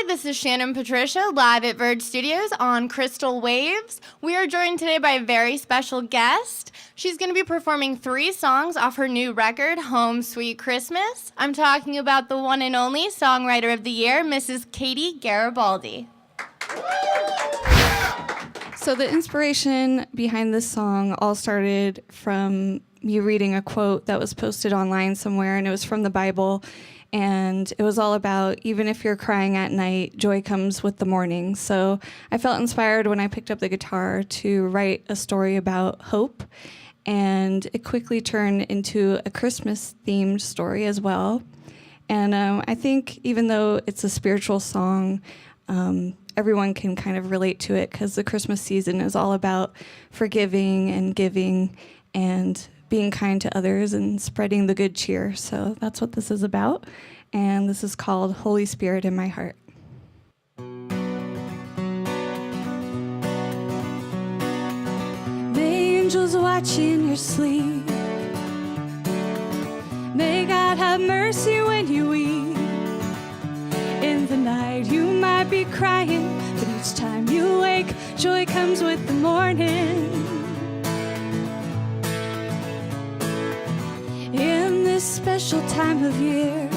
Hi, this is Shannon Patricia, live at Verge Studios on Crystal Waves. We are joined today by a very special guest. She's going to be performing 3 songs off her new record, Home Sweet Christmas. I'm talking about the one and only Songwriter of the Year, Mrs. Katie Garibaldi. So the inspiration behind this song all started from me reading a quote that was posted online somewhere, and it was from the Bible. And it was all about, even if you're crying at night, joy comes with the morning. So I felt inspired when I picked up the guitar to write a story about hope. And it quickly turned into a Christmas-themed story as well. And I think even though it's a spiritual song, everyone can kind of relate to it because the Christmas season is all about forgiving and giving and being kind to others and spreading the good cheer. So that's what this is about. And this is called Holy Spirit in My Heart. May angels watch in your sleep. May God have mercy when you weep. In the night you might be crying, but each time you wake, joy comes with the morning. In this special time of year,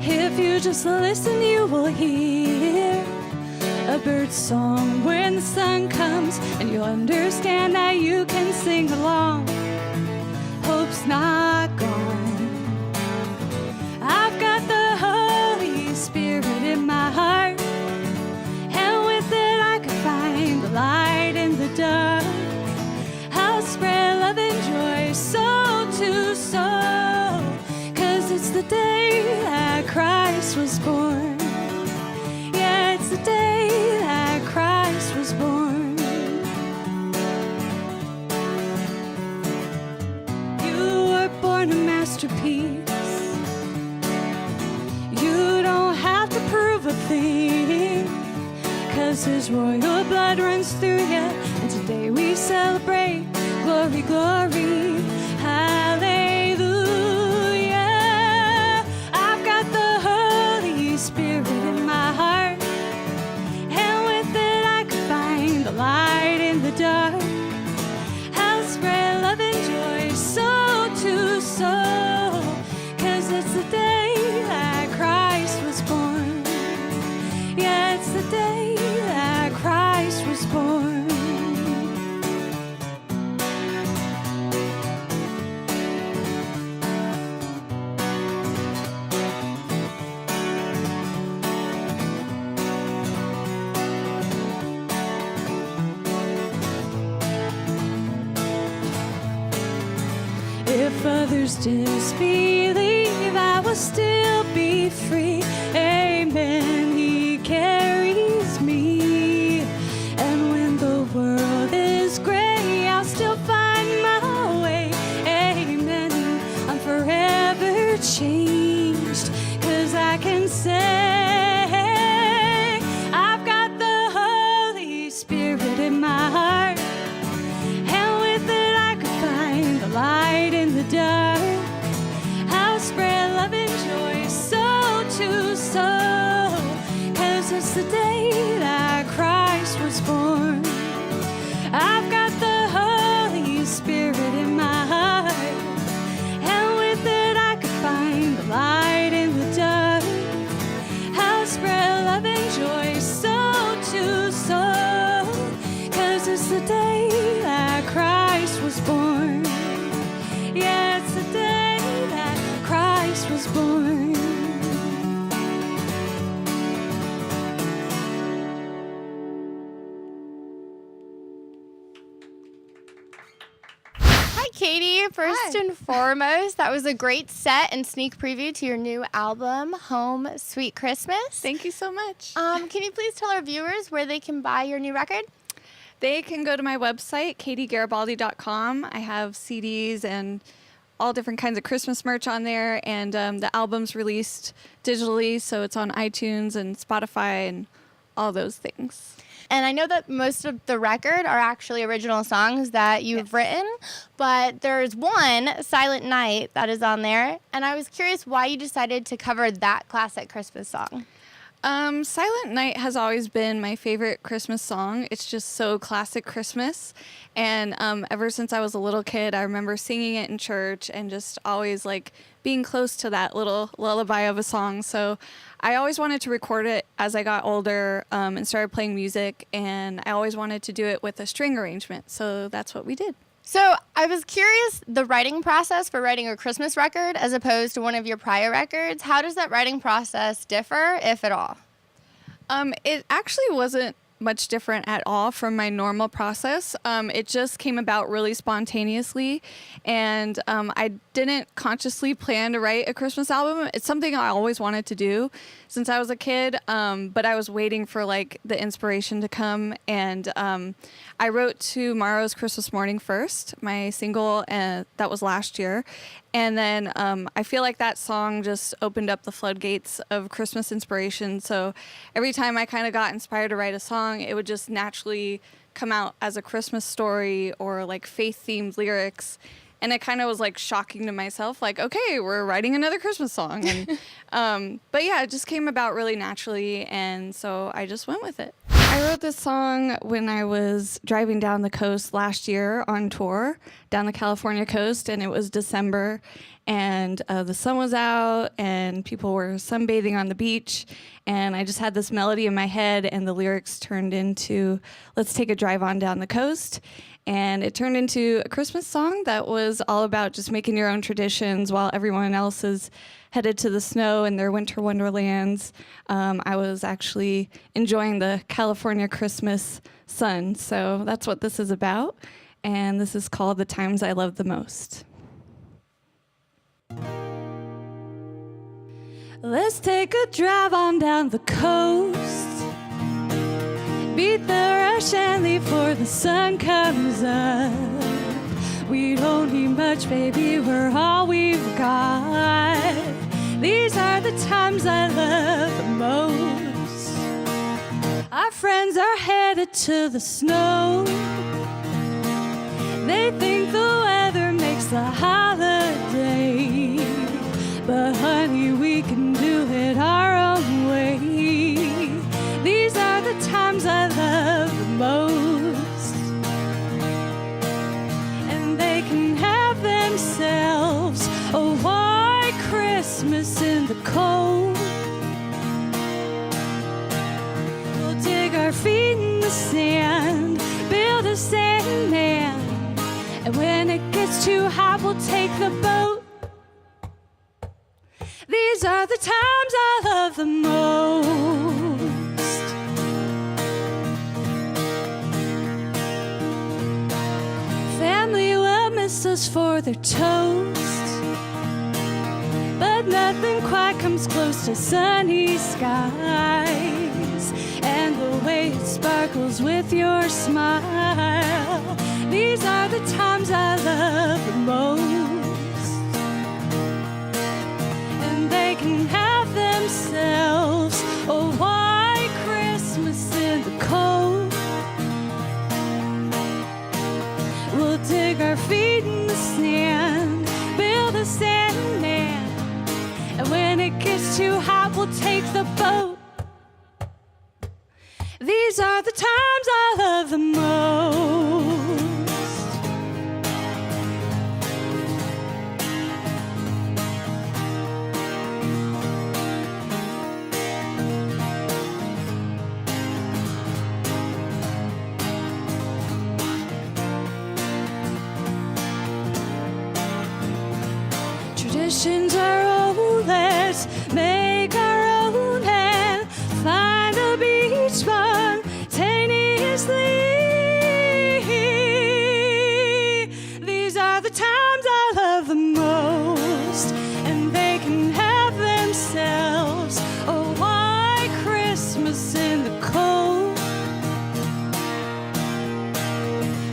if you just listen, you will hear a bird's song when the sun comes, and you'll understand that you can sing along. Hope's not gone. I've got the Holy Spirit in my heart, and with it I can find the light in the dark. I'll spread love and joy soul to soul, 'cause it's the day that Christ was born. Yeah, it's the day that Christ was born. You were born a masterpiece. You don't have to prove a thing, 'cause his royal blood runs through you. And today we celebrate glory, glory, hallelujah. I've got the Holy Spirit in my heart, and with it I can find the light in the dark. I'll spread love and joy soul to soul, 'cause it's the day that Christ was born. Yeah, it's the day that Christ was born. If others disbelieve, I will still be free. Amen. He carries me. And when the world is gray, I'll still find my way. Amen. I'm forever changed, 'cause I can say I've got the Holy Spirit in my heart, and with it I can find the light in the dark. I'll spread love and joy soul to soul, 'cause it's the day that Christ was born. I've got the Holy Spirit in my heart, and with it I can find the light in the dark. I'll spread love and joy soul to soul, 'cause it's the day that Christ was born. Yeah, it's the day that Christ was born. Hi, Katie. First and foremost, that was a great set and sneak preview to your new album, Home Sweet Christmas. Thank you so much. Can you please tell our viewers where they can buy your new record? They can go to my website, katiegaribaldi.com. I have CDs and all different kinds of Christmas merch on there, and the album's released digitally, so it's on iTunes and Spotify and all those things. And I know that most of the record are actually original songs that you've written, but there's one, Silent Night, that is on there. And I was curious why you decided to cover that classic Christmas song. Silent Night has always been my favorite Christmas song. It's just so classic Christmas. And ever since I was a little kid, I remember singing it in church and just always like being close to that little lullaby of a song. So I always wanted to record it as I got older and started playing music. And I always wanted to do it with a string arrangement. So that's what we did. So I was curious, the writing process for writing a Christmas record as opposed to one of your prior records, how does that writing process differ, if at all? It actually wasn't much different at all from my normal process. It just came about really spontaneously, and I didn't consciously plan to write a Christmas album. It's something I always wanted to do since I was a kid, but I was waiting for like the inspiration to come, and I wrote Tomorrow's Christmas Morning first, my single, that was last year. And then I feel like that song just opened up the floodgates of Christmas inspiration. So every time I kind of got inspired to write a song, it would just naturally come out as a Christmas story or like faith-themed lyrics. And it kind of was like shocking to myself, like, okay, we're writing another Christmas song. And, but yeah, it just came about really naturally. And so I just went with it. I wrote this song when I was driving down the coast last year on tour, down the California coast, and it was December, and the sun was out, and people were sunbathing on the beach, and I just had this melody in my head, and the lyrics turned into, let's take a drive on down the coast, and it turned into a Christmas song that was all about just making your own traditions while everyone else is headed to the snow in their winter wonderlands. I was actually enjoying the California Christmas sun. So that's what this is about. And this is called The Times I Love the Most. Let's take a drive on down the coast. Beat the rush and leave before the sun comes up. We don't need much, baby, we're all we've got. These are the times I love the most. Our friends are headed to the snow. They think the weather makes the holiday, but honey, we can do it our own way. These are the times I love the most. And they can have themselves a white Christmas in the cold. We'll dig our feet in the sand, build a sandman, and when it gets too hot, we'll take the boat. These are the times I love the most. Family will miss us for their toast, but nothing quite comes close to sunny skies and the way it sparkles with your smile. These are the times I love the most. And they can have themselves a white Christmas in the cold. We'll dig our feet in the sand, build a sandman, and when it gets too hot, we'll take the boat. These are the times I love the most. Traditions are old, let's make our own and find a beach spontaneously. These are the times I love the most, and they can have themselves a white Christmas in the cold.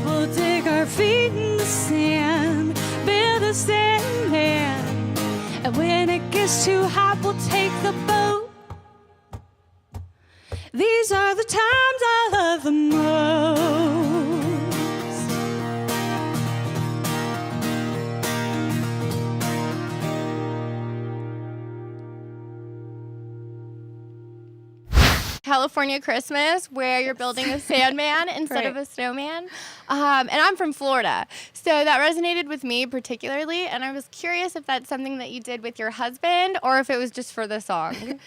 We'll dig our feet in the sand, build a sandman, and when it gets too hot, we'll take the boat. These are the times I love the California Christmas, where you're building a sandman instead of a snowman. And I'm from Florida, so that resonated with me particularly. And I was curious if that's something that you did with your husband or if it was just for the song.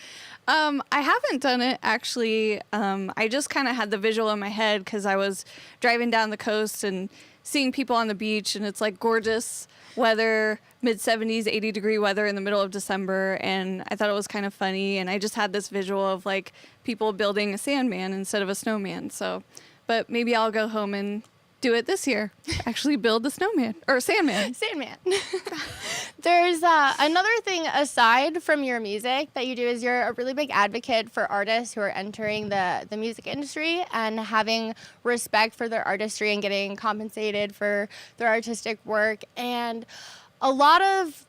I haven't done it, actually. I just kind of had the visual in my head because I was driving down the coast and seeing people on the beach, and it's like gorgeous weather, mid-70s, 80-degree weather in the middle of December, and I thought it was kind of funny, and I just had this visual of like people building a sandman instead of a snowman. So, but maybe I'll go home and do it this year. Actually build the snowman or sandman. Sandman. There's another thing aside from your music that you do is you're a really big advocate for artists who are entering the music industry and having respect for their artistry and getting compensated for their artistic work. And a lot of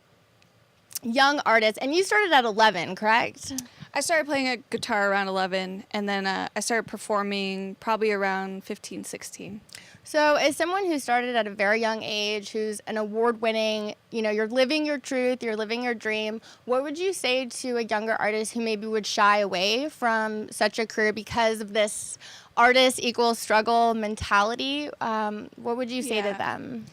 young artists, and you started at 11, correct? I started playing a guitar around 11, and then I started performing probably around 15, 16. So as someone who started at a very young age, who's an award-winning, you're living your truth, you're living your dream, what would you say to a younger artist who maybe would shy away from such a career because of this artist equals struggle mentality? What would you say to them?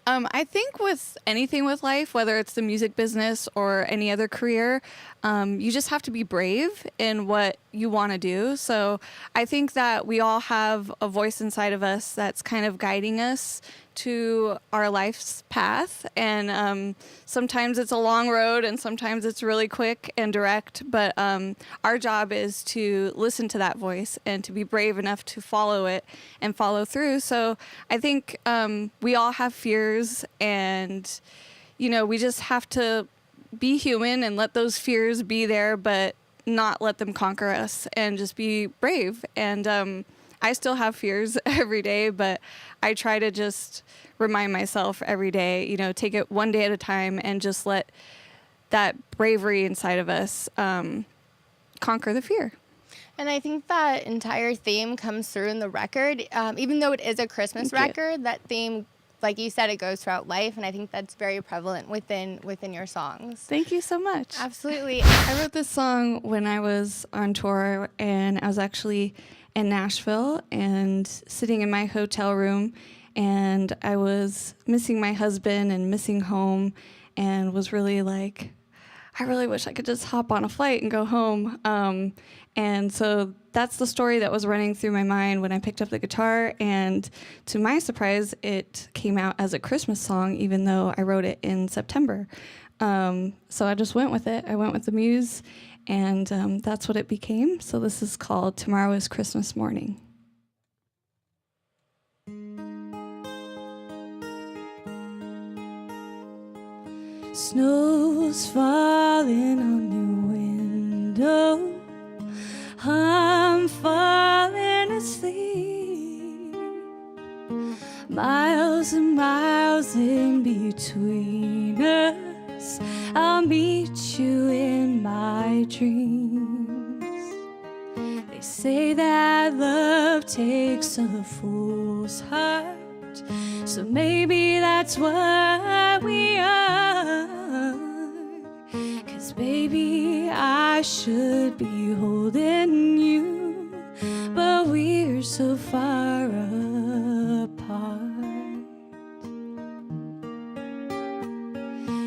I think with anything with life, whether it's the music business or any other career, you just have to be brave in what you want to do. So I think that we all have a voice inside of us that's kind of guiding us to our life's path. And sometimes it's a long road and sometimes it's really quick and direct. But our job is to listen to that voice and to be brave enough to follow it and follow through. So I think we all have fears, and, we just have to be human and let those fears be there, but not let them conquer us, and just be brave. And I still have fears every day, but I try to just remind myself every day, take it one day at a time and just let that bravery inside of us conquer the fear. And I think that entire theme comes through in the record. Even though it is a Christmas record, that theme, like you said, it goes throughout life, and I think that's very prevalent within your songs. Thank you so much. Absolutely. I wrote this song when I was on tour, and I was actually in Nashville and sitting in my hotel room, and I was missing my husband and missing home, and was really like, I really wish I could just hop on a flight and go home. And so that's the story that was running through my mind when I picked up the guitar. And to my surprise, it came out as a Christmas song, even though I wrote it in September. So I just went with it. I went with the muse, and that's what it became. So this is called Tomorrow is Christmas Morning. Snow's falling on your window. I'm falling asleep. Miles and miles in between us. I'll meet you in my dreams. They say that love takes a fool's heart, so maybe that's what we are. 'Cause baby, I should be holding you, but we're so far apart.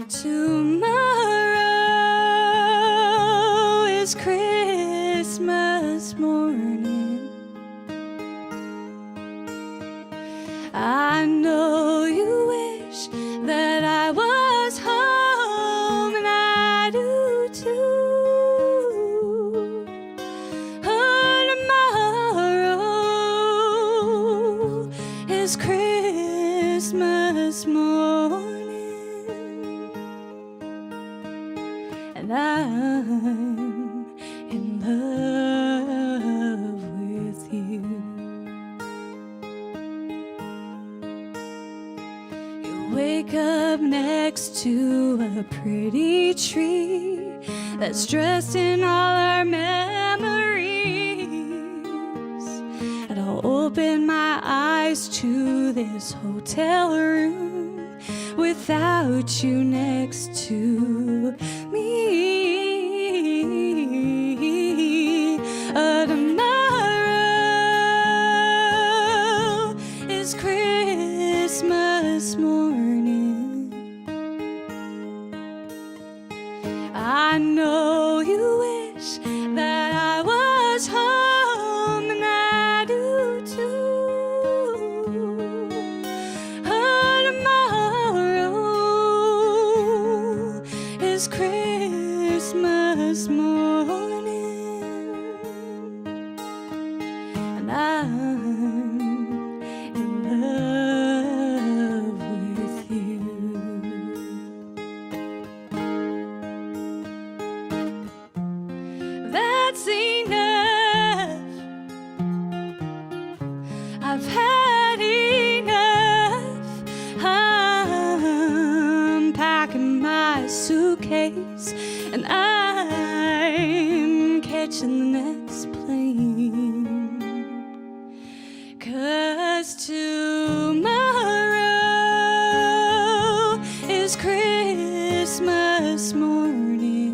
Tomorrow is Christmas morning. I know you wish that I was home, and I do too. Oh, tomorrow is Christmas morning, and I'm in love with you. Wake up next to a pretty tree that's dressed in all our memories, and I'll open my eyes to this hotel room without you next to me. is Christmas morning. I know you wish that I was home, and I do too. Tomorrow is Christmas morning, and I'm in love with you. That's enough. I've had enough. I'm packing my suitcase and I'm catching the next plane. 'Cause tomorrow is Christmas morning.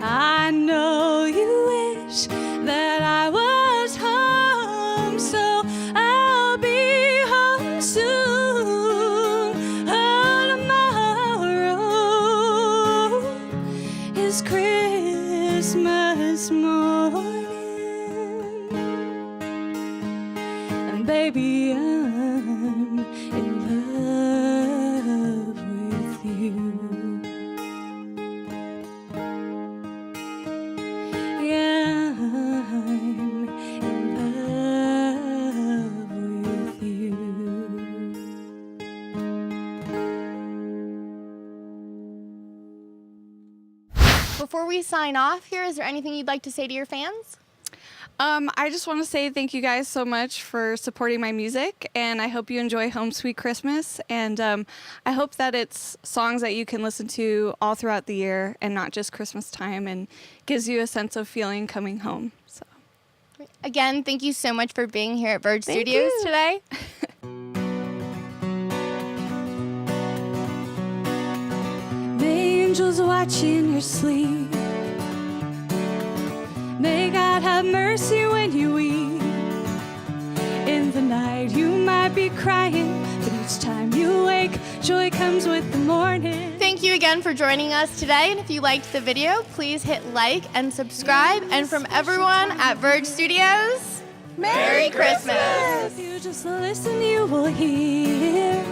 I know you wish that I was home, so I'll be home soon. Tomorrow is Christmas morning, and baby, I'm in love with you. Yeah, I'm in love with you. Before we sign off here, is there anything you'd like to say to your fans? I just want to say thank you guys so much for supporting my music, and I hope you enjoy Home Sweet Christmas, and I hope that it's songs that you can listen to all throughout the year and not just Christmas time, and gives you a sense of feeling coming home. So, Again, thank you so much for being here at Verge Thank Studios you. today. May angels watch in your sleep. May God have mercy when you weep. In the night you might be crying, but each time you wake, joy comes with the morning. Thank you again for joining us today. And if you liked the video, please hit like and subscribe. And from everyone at Verge Studios, Merry Christmas! If you just listen, you will hear